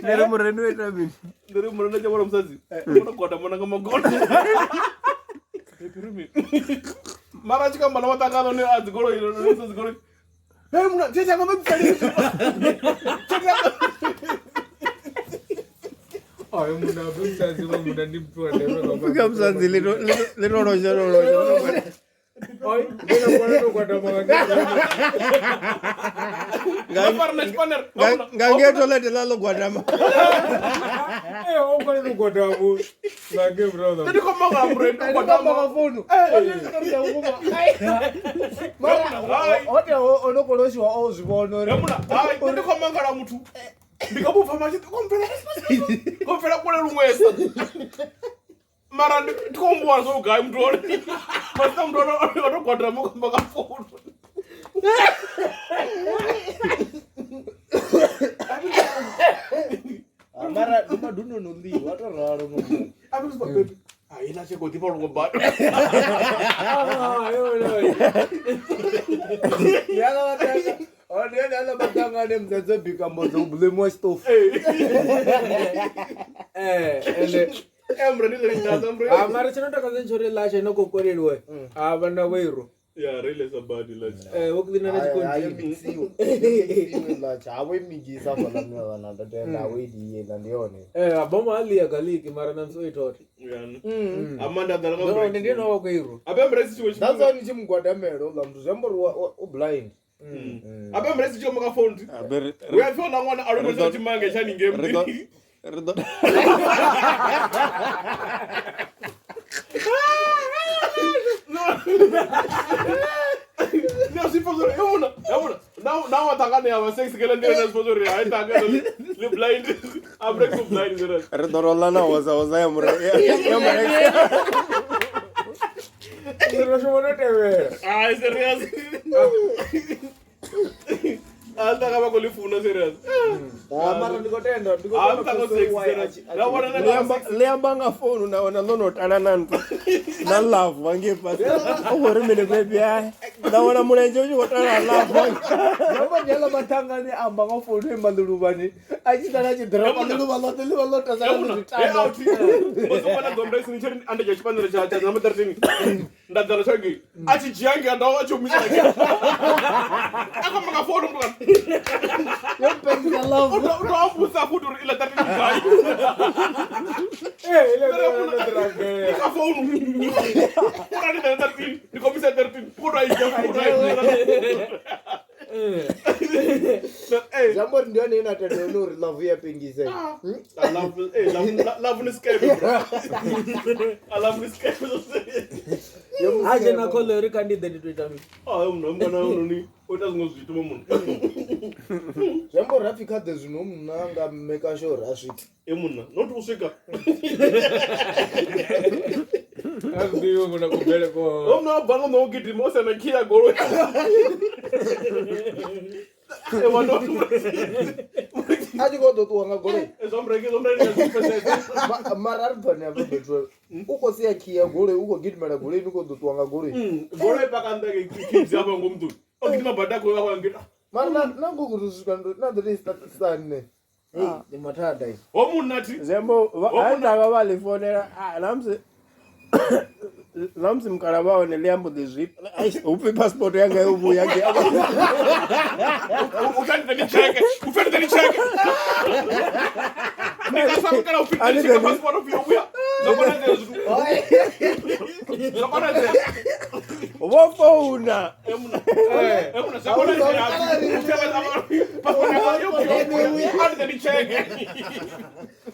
Nero moreno etabi. Nero moreno jambo msazi. Mbona kwa tamona kama gold. Mara chika mbana watangano ni azigoro ilo ni azigoro. Muna checha kama msali. Ayo muna msazi muna nimtu ndero kama. Fika msazi lero roja. Oi, ndio kwa tamona. Gange toilet lalo Guadama. Kwa ni Guadama. Gange brother. Tadi kama ngamre Guadama phone. Ote onokoloshi wa ozibona. Emuna, tadi kama ngara mtu. Ndikabufa maji kompela kule lumwesa. Mara ndikombwa so guy mtu ole. Basta mtu ole Guadama kama phone. Mara duma duno nundi watoraro mo. Abis baby. Ila cheko tipo ngomba. Yala watanga. Ode yala batanga ne mzazo bikambozo bulemo stuff. Ele Emre ni le ndazambre. Mara chinota kanzore lashe no kokorelwe. Abana weiro. Yeah, really somebody like. Wokulina na chikondi. La chawe migisa bala mwa na tenda wedi na ndione. Aboma ali ya galiki mara namso itoti. Yeah. Amanda dalanga. No, ndio no koiro. Abemre situation. That's why ni chimgwadamero la mzembo u blind. Abemre situation maka phone. We are phone ngwana arugo chimange chani game. No, si fazore, emuna. Now atangane aba sex kele ndio na fazore. Aitanga le blind. Abre ku blind zero. Redorola na waza ya mure. Ndio shomona tewe. Serious. Alta kama kulifuna serious. Mara nikotenda Alta ko sex serious. Na wana Leambanga phone na lono tananantu. Na love wange pasi. Owore mene baby ai. Na wana mulenje uko tana love. Noma jala batangane ambanga phone mandulubani. Ajitana chidra mandulubalo tazana nditanda. Bozo pana gombe sincheri ande jachipanda cha na madartini. Ndadala changi. Achi jiangi anda acho misha. Akamanga phone mwana. Yopenda love. Unapusa futur ila tartini gai. Ile drage. Ka phone. Kuna ni tartini. Niko misa tartini. Kuna ija. Jambo ndio ni na tendo nuri love ya pingise. Love ni scam bro. I love this scam. Aje na kolo rikandi the determine. Mwana ni utazunguzito mumuntu. Jambo rafika dezino mnanga make sure ashit. Emuna, not usika. Ndio mna kubele ko. Omna bango no gidi mo se na kia goro. Emwana. Aje go do tuanga gore. Sombre ni pesa. Marar bane abo petrol. Uko sia kia gore uko gitmara gore nuko do tuanga gore. Gore pakanda kids aba ngomtu. Okima badako kwa ngita. Mara nango kurusuka na the list stanne. Ni matada hii. Omunati. Zembo anda wale fonera namsi mkarabao ne liambo de zip. Upi passport yanga ubu yake. Ufende ni cheke. Nikasema kana upite passport of your. Zabana zezu. Wofo una. Emuna zabana zezu. Passport ni cheke.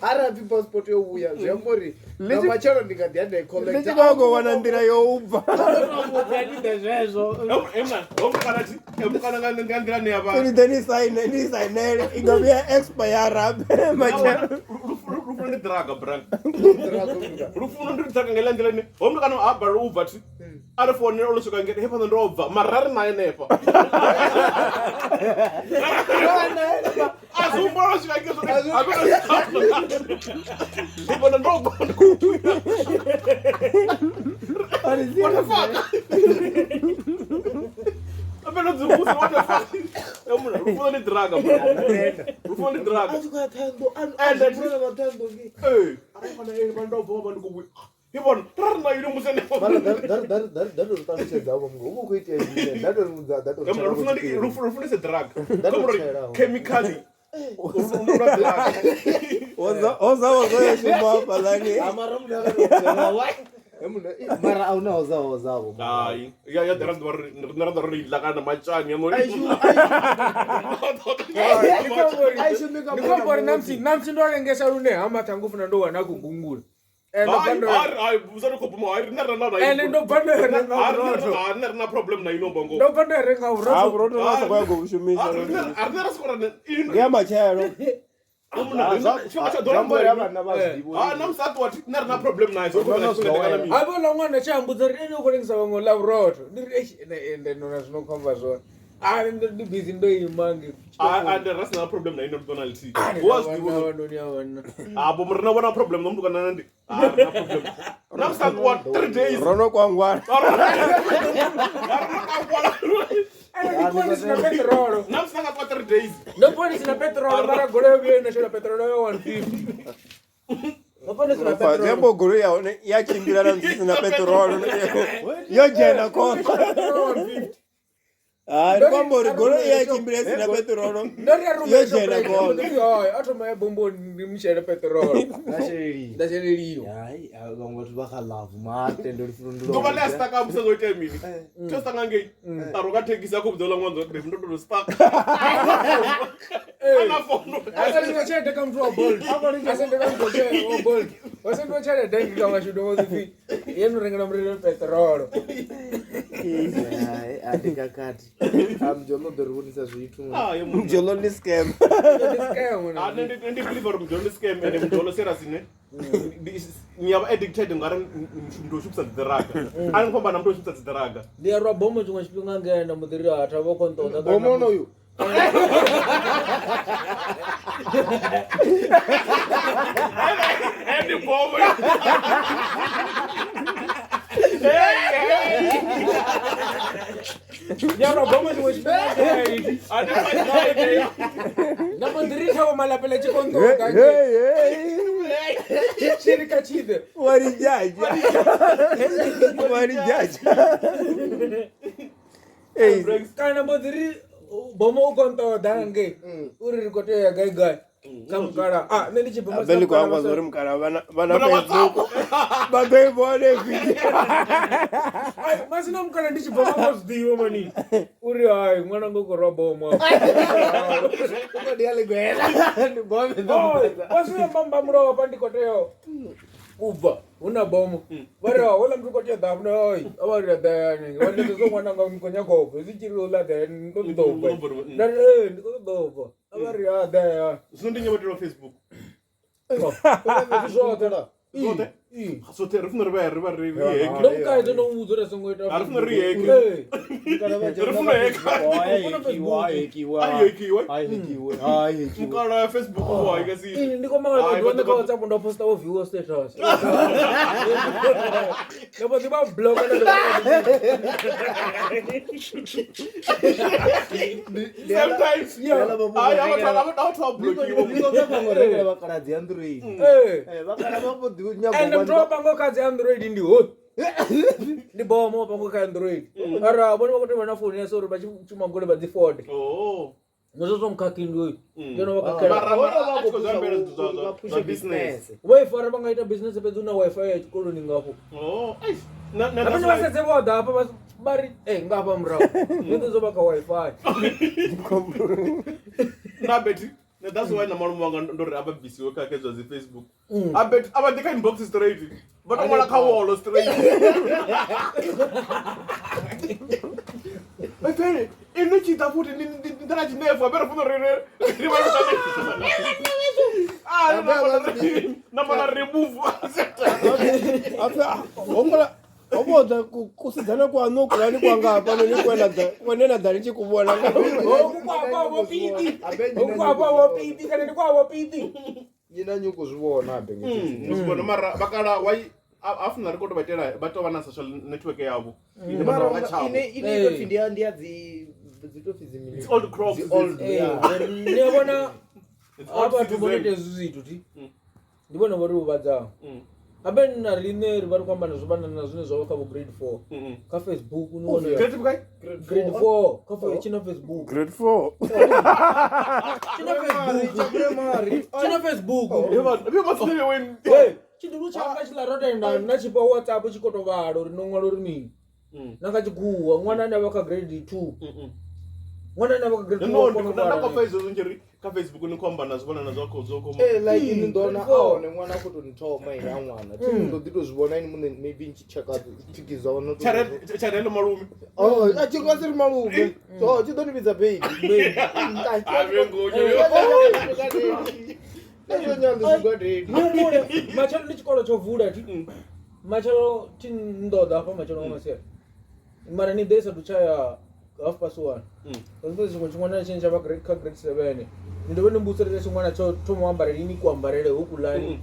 Ara passport yo uya zembori. Na macharo ndikadianda collect. Ndichigongo wanandira yo upa. Emuna ngandira ne aba. Ni sign igobia expire macharo. Rufuna draga brand. Rufuna draga ngelandira ne. Omntu kana aba ubati. Ara phone olo suka ngete hepa ndova. Marari naye nepa. Azumba suka ngete. Ibona ndova. What the fuck? pelo dzikusa what the fuck emuna rufuna ni draga rufuna ni draga Azikathandwa And andifuna bathandwa ke. ayifana bantu boma ndikubuya yibona rarna yini musene Mara that will stand shit down ngo. Ubu kuite yini? That will rufuna se draga That chemically oza yeshuma lani Amara mna why? Mara auna zabo. ai ya deranda rila kana machani yamo Nikombori namsi ndo alengesa rune hama tangufuna ndo wana kugungula. ai busana ko pomo ai nera Ndo bando na problem na ino bongo ndo bando renga uroto. uroto nasa kwa kushumisa arnera skora ya machero namsatu wati nera na problem na izo Abo la mwana chambudza rini ukolengisa wango la uroto. Ndiri ende nona zvinokomba zvona. Ndi busy ndo imangi. and the rest na problem na ino tonality was abo mrena wana problem no mntu kana nandi na problem namsatu what 3 days rono kwangwana Ndiponi sina petrolo. namsanga kwa 3 days Ndiponi sina petrolo mara gore viene shona petrolo yo 150. Ndiponi sina petrolo. Zembo guru ya chimbira na msisi na petrol yo jena kwa kwambori guru ya chimbira sina petrol Ndori ya rume yo jena kwa Ndori ato mae bombo ndimshele petrolo. Ndasheliyo. Ai, abantu bakalavu mate ndo lifundo. ngoba last time abusa zoite mini just ngange taroka tekisa ko budola ngwanzo ndo stuck ana fono Asa ndinochete kamtu wa bold. Asa ndinochete wa bold. Asa ndinochete dengi kama shudo mozifi. Yenu rengana mrele petrolo. Ai, adikakati. Amjolo dorunisa zvitu. mjolo ni scam ndi believe mjolo scam and mjolo serasine nyaba addicted ngara ndo shupsa draga ani kwamba na mtu shupsa draga Dia ro bomo chungwa chipinga ngenda mudiri atavo kontonda. Bomo no yu. and bomb Dia ro bomo chungwa chipinga ngenda. and Na mudiri chawo malapele chikontonda. Shirika chide. warijaja Kana mudiri bomo kontonda nge. Uri rikote ya gai gai. Kamkara. Neli chipinga. beli kwa kwa zori mkara bana Facebook bagai bone video Masina mkala ndichi bomo kosdiwo mani. Uri ai mwana ngoko ro bomo. Ko dia legwela. Bomo. Wasina mbamba mro pandikoteo. Uva una bomo. Bara wala mtukotea dhabna oi. Awari dayani. Wale zo mwana ngokonya gogo. Zichiro la de ndodo. Dare ndodo. Awari daya. sundi nyaba Facebook Zote. zote so te rufuna riba Don't guys don't know who's the song. Arfuna rieki mukara Facebook wa igasi Ndiko manga ndo kwa WhatsApp ndo posta wa view status. Lebo tiba blog na sometimes I am to block you Bakadzi Android. Bakara and drop pango kazi Android ndi ho. Ndi bomo pango ka Android. Ara bona kuti wana phone ya soro ba chuma ngole ba di Ford. oh Ngozo mkaki ndo. Ndono mara business Wifi ara bangaita business pedu na wifi ya chikolo ni ngapo. oh na Apana wasetse boda hapa bari ngapa mrao. Ndio zoba ka wifi. na beti that's why na malumu wanga ndori aba busy woka kezwa zi Facebook abet aba dika inbox straight but amala ka wall straight okay ino chita futhi ndana chinefu abera funo rere na mala remove afa ongola oboda kusidana kwa nokulani kwanga pano ni kwenena dali chikubona Ukwa piti kana kwa piti. Yina nyuko zvibona abenge. muzibona mara bakala why afuna record batela batova na social network yabo Mara ine ine findia ndiadzi It's old crops. It's old. ndiyabona It's old apa citizen. tubonete zvitu ti ndibona vari uvadzawo abe narineri vari kwamba nazvobana nazvine zvavaka grade 4 kafacebook unoona Grade five? grade 4 kafa china facebook Grade 4. china facebook Have must never win. chiduru changa chilarotenda nachipa whatsapp chikotovaro rinomwalo rimini nakachiguwa mwana navaka grade 2 mwana navaka grade 2 Facebook unikomba nazvona nazvako zoko. Like ini ndona aone mwana kutondithoma ine amwana ndoditozvibona ini mune maybe nchicheka tikiza ono Charelo malume. achikasiri malume so chidonibidza baby machalo ndichikolo chovhura ti machalo tindoda apa machalo amasera mara ni desa tuchaya half past 1 ndipo chimwana chinhu chava grade 7 ndivone mbusirire chimwana tomwambarira ini kuambarire hukulani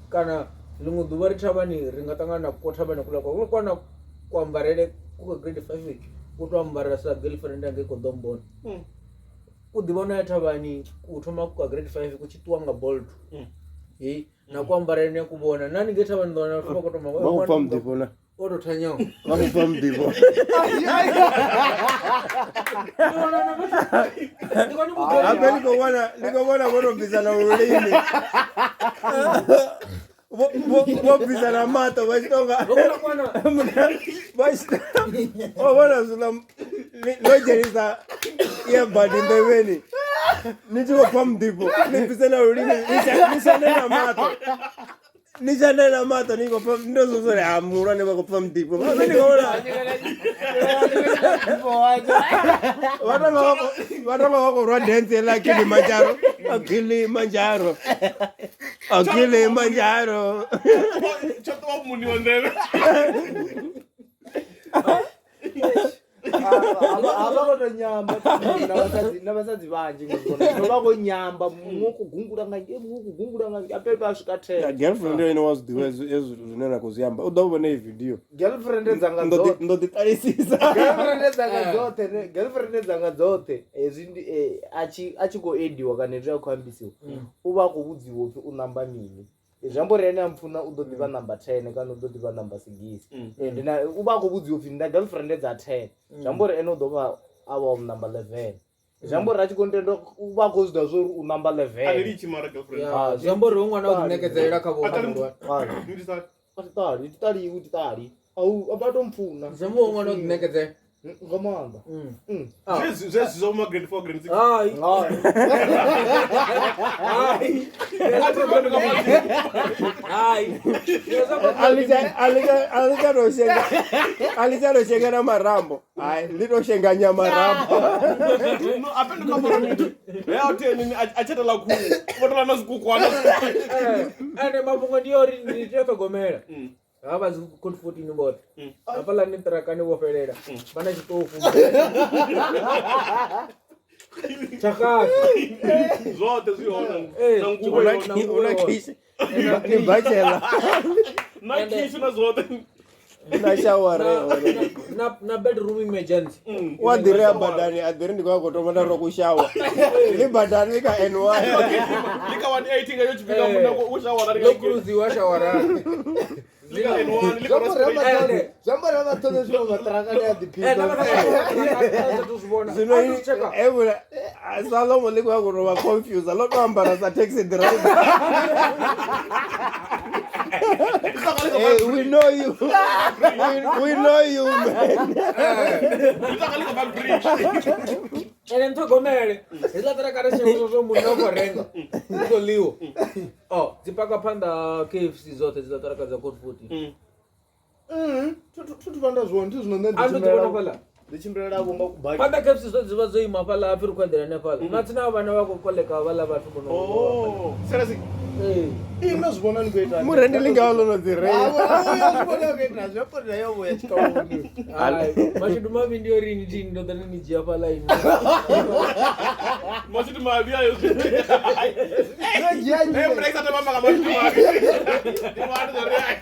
kana rimwe dhuva richavani ringatangana kukotabana kula kwakwana kuambarire kuka grade 5 kutoambarira sa girlfriend yange kondombona kudhivona yatavani kutoma kuka grade 5 kuchitwanga bolt nakuambarira nekuvona nani ngetavani ndona toma kutoma Wakupa mdipo na. ototanyawo Wakupa mdipo. Abe niko wana wano bizana ulimi. Bizana mato wasitonga. Wana zula nojerisa earbud in the weni. Nijiko kwa mdipo. Bizana ulimi. Nishanena mato. Nishanena mato niko kwa ndo zuzuri amura niko kwa mdipo. Niko wana wako rwa dance la Kilimanjaro. Kilimanjaro. Kilimanjaro. Chato muni ondebe. avakotonyamba navasadzi vanje novakonyamba mukugungura ngange apepa asvika 10 girlfriend ino wazidiwa ezvinena kuziyamba uda ubone ividhiyo girlfriend dzanga ndoditarisisa girlfriend dzanga dzote achikoediwa kana zvakuambisiwa uva kuudziwopi unamba mini zvamborena mfuna udodiva number 10 kana udodiva number 6 uva kuudziwopi nda girlfriend dza 10 zvambori eno dova ava number 11 zvambori rachikontenda uva kuzida zvo unumber 11 Alirichi mara girlfriend. zvambori womwana uzinekedzera kavona tari au abatomfuna zvambo womwana uzinekedzera ngamanga Zvezvo ma grade 4 grade 6. alicharoshengera marambo hai litoshenganya marambo Apenduka mara. Leo teni achatala ku. Kutola nazikukwana. ane mabungo ndiori nditotogomera ava zikukoti 14 bota apala nitirakane voferera pana chitofu chakati Zote ziona. unakisi ni bachela Na kishi na zote. nashawara na bedroom emergency wadhirea badani adhiri ndikwakotomata rokushawa libadani lika ny Lika 180 ngayo chipika muna ushawara lika. lokuruziwa shawara Lika N1 lika rosary. zvambori vavatozesviwa matarakane evula salomo likwakutova confuse alotoambara sataxi driver. Hey, we know you. We know you, man. Lika lika ba bridge. ene ntogomere izilatarakane shengozo munhu okorenga uzoliwo dzipaka panda KFC zote zilataraka za code 14 tutuvanda zvona andodziona pala ndichimberera kumba kubhaki panda KFC zote ziva zoima pala apiri kuendera nepala matina vana vako koleka vala vatu Oh, seriously. inozvibona ndikuita Murendilinga walonodzirei. mashudu mavi ndio rini tini ndodhani nijia pala ino Masiti mavi ayo. Break ata mama kama masiti mavi. Ni watu za rai.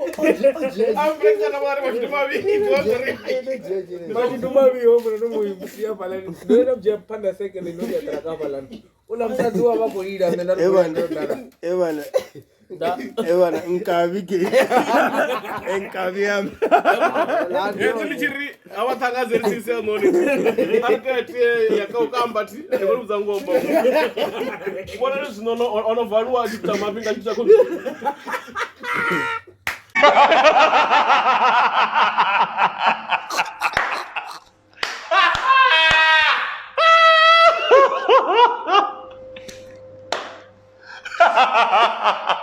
Ambreka na vari machitomaviri. Machitomaviri omwe nomuimusiya palani. Ndoenda mjapanda second inoja taraka palani. Ula msatsi wa vakolira amena Ebana. Ebana nkavike. Enkaviam. Yesu lichiri awathakazeri sise noni. Arkati yakaukambati ekolu mzangomba. Bona zvino onovaluwa achita mapinga achita ko. Ha ha ha ha ha!